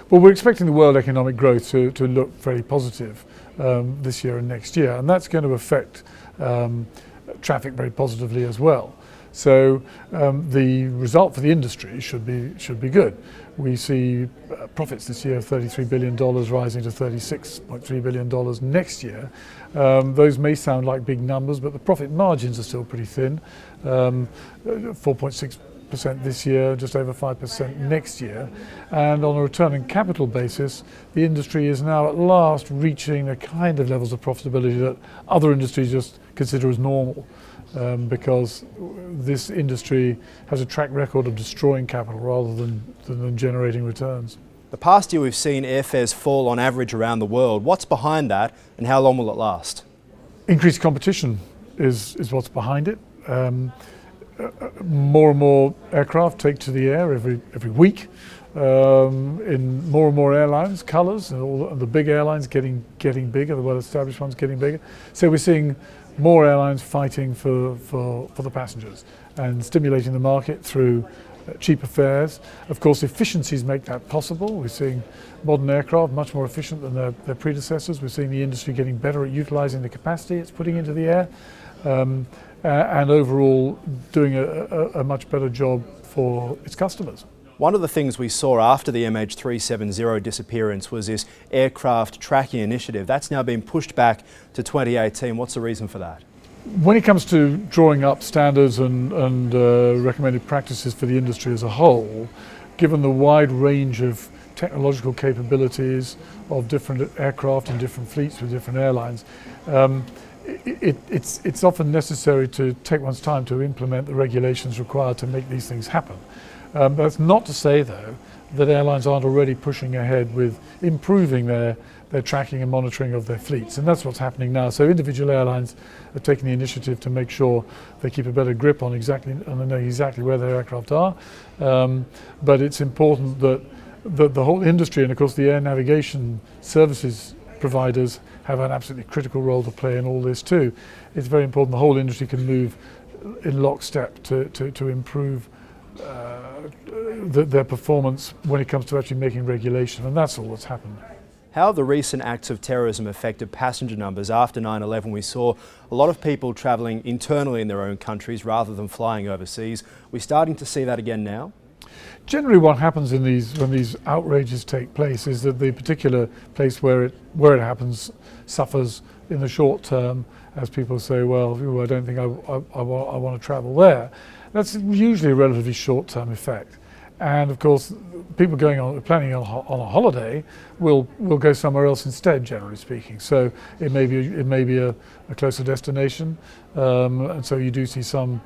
Well, we're expecting the world economic growth to look very positive this year and next year, and that's going to affect traffic very positively as well. So the result for the industry should be good. We see profits this year of $33 billion rising to $36.3 billion next year. Those may sound like big numbers, but the profit margins are still pretty thin. 4.6% this year, just over 5% next year. And on a return on capital basis, the industry is now at last reaching the kind of levels of profitability that other industries just consider as normal. Because this industry has a track record of destroying capital rather than generating returns. The past year we've seen airfares fall on average around the world. What's behind that and how long will it last? Increased competition is what's behind it. More and more aircraft take to the air every week in more and more airlines, colours, and all the big airlines getting bigger, the well-established ones getting bigger. So we're seeing more airlines fighting for the passengers and stimulating the market through cheaper fares. Of course, efficiencies make that possible. We're seeing modern aircraft much more efficient than their predecessors. We're seeing the industry getting better at utilising the capacity it's putting into the air, and overall doing a much better job for its customers. One of the things we saw after the MH370 disappearance was this aircraft tracking initiative. That's now been pushed back to 2018. What's the reason for that? When it comes to drawing up standards and recommended practices for the industry as a whole, given the wide range of technological capabilities of different aircraft and different fleets with different airlines, it's often necessary to take one's time to implement the regulations required to make these things happen. That's not to say, though, that airlines aren't already pushing ahead with improving their tracking and monitoring of their fleets, and that's what's happening now. So individual airlines are taking the initiative to make sure they keep a better grip on and they know exactly where their aircraft are. But it's important that the whole industry, and of course the air navigation services providers, have an absolutely critical role to play in all this too. It's very important the whole industry can move in lockstep to improve their performance when it comes to actually making regulation, and that's all that's happened. How have the recent acts of terrorism affected passenger numbers? After 9/11, we saw a lot of people travelling internally in their own countries rather than flying overseas. We're starting to see that again now? Generally what happens when these outrages take place is that the particular place where it happens suffers in the short term, as people say, well, I don't think I want to travel there. That's usually a relatively short-term effect. And of course, people planning on a holiday will go somewhere else instead, generally speaking. So it may be a closer destination, and so you do see some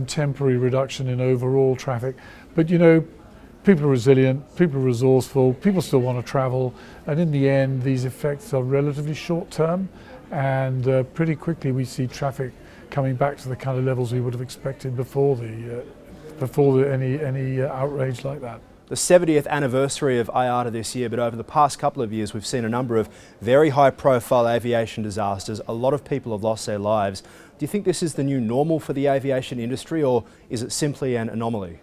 temporary reduction in overall traffic. But you know, people are resilient, people are resourceful, people still want to travel, and in the end, these effects are relatively short-term, and pretty quickly we see traffic coming back to the kind of levels we would have expected before any outrage like that. The 70th anniversary of IATA this year, but over the past couple of years we've seen a number of very high-profile aviation disasters. A lot of people have lost their lives. Do you think this is the new normal for the aviation industry, or is it simply an anomaly?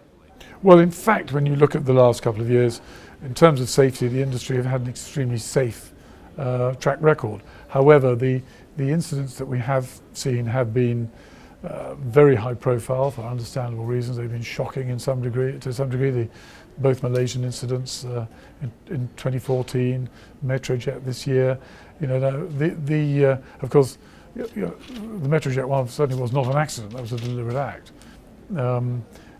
Well, in fact, when you look at the last couple of years, in terms of safety, the industry have had an extremely safe track record. However, the incidents that we have seen have been very high profile for understandable reasons. They've been shocking to some degree. Both Malaysian incidents in 2014, Metrojet this year. You know, of course, the Metrojet one certainly was not an accident. That was a deliberate act.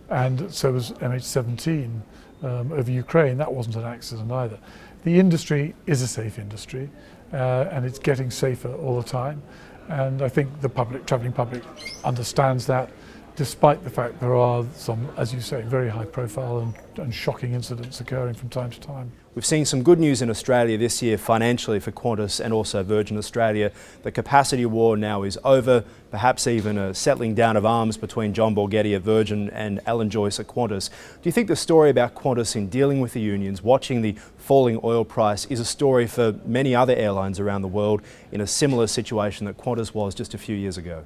And so was MH17 over Ukraine. That wasn't an accident either. The industry is a safe industry, and it's getting safer all the time. And I think the travelling public understands that, despite the fact there are some, as you say, very high profile and shocking incidents occurring from time to time. We've seen some good news in Australia this year financially for Qantas and also Virgin Australia. The capacity war now is over, perhaps even a settling down of arms between John Borghetti at Virgin and Alan Joyce at Qantas. Do you think the story about Qantas in dealing with the unions, watching the falling oil price, is a story for many other airlines around the world in a similar situation that Qantas was just a few years ago?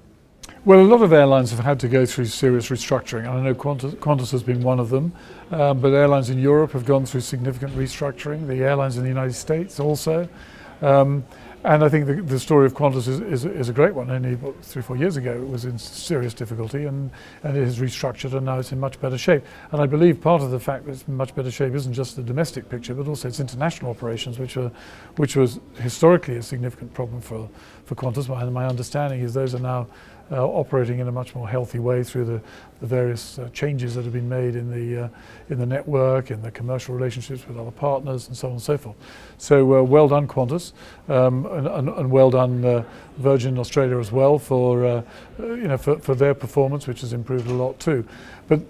Well, a lot of airlines have had to go through serious restructuring, and I know Qantas has been one of them, but airlines in Europe have gone through significant restructuring, the airlines in the United States also. And I think the story of Qantas is a great one. Only 3 or 4 years ago it was in serious difficulty, and it has restructured, and now it's in much better shape. And I believe part of the fact that it's in much better shape isn't just the domestic picture, but also its international operations, which was historically a significant problem for Qantas. And my understanding is those are now operating in a much more healthy way through the various changes that have been made in the network, in the commercial relationships with other partners, and so on and so forth. So well done, Qantas, and well done Virgin Australia as well for for their performance, which has improved a lot too. But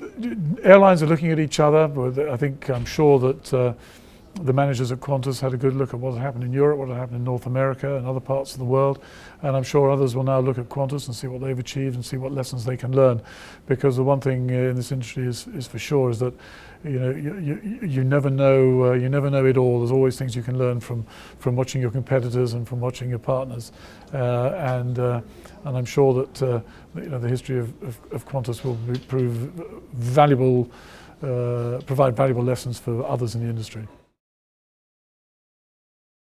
airlines are looking at each other. I'm sure that the managers at Qantas had a good look at what had happened in Europe, what had happened in North America and other parts of the world, and I'm sure others will now look at Qantas and see what they've achieved and see what lessons they can learn. Because the one thing in this industry is for sure is that you never know it all. There's always things you can learn from watching your competitors and from watching your partners, and I'm sure that the history of Qantas will provide valuable lessons for others in the industry.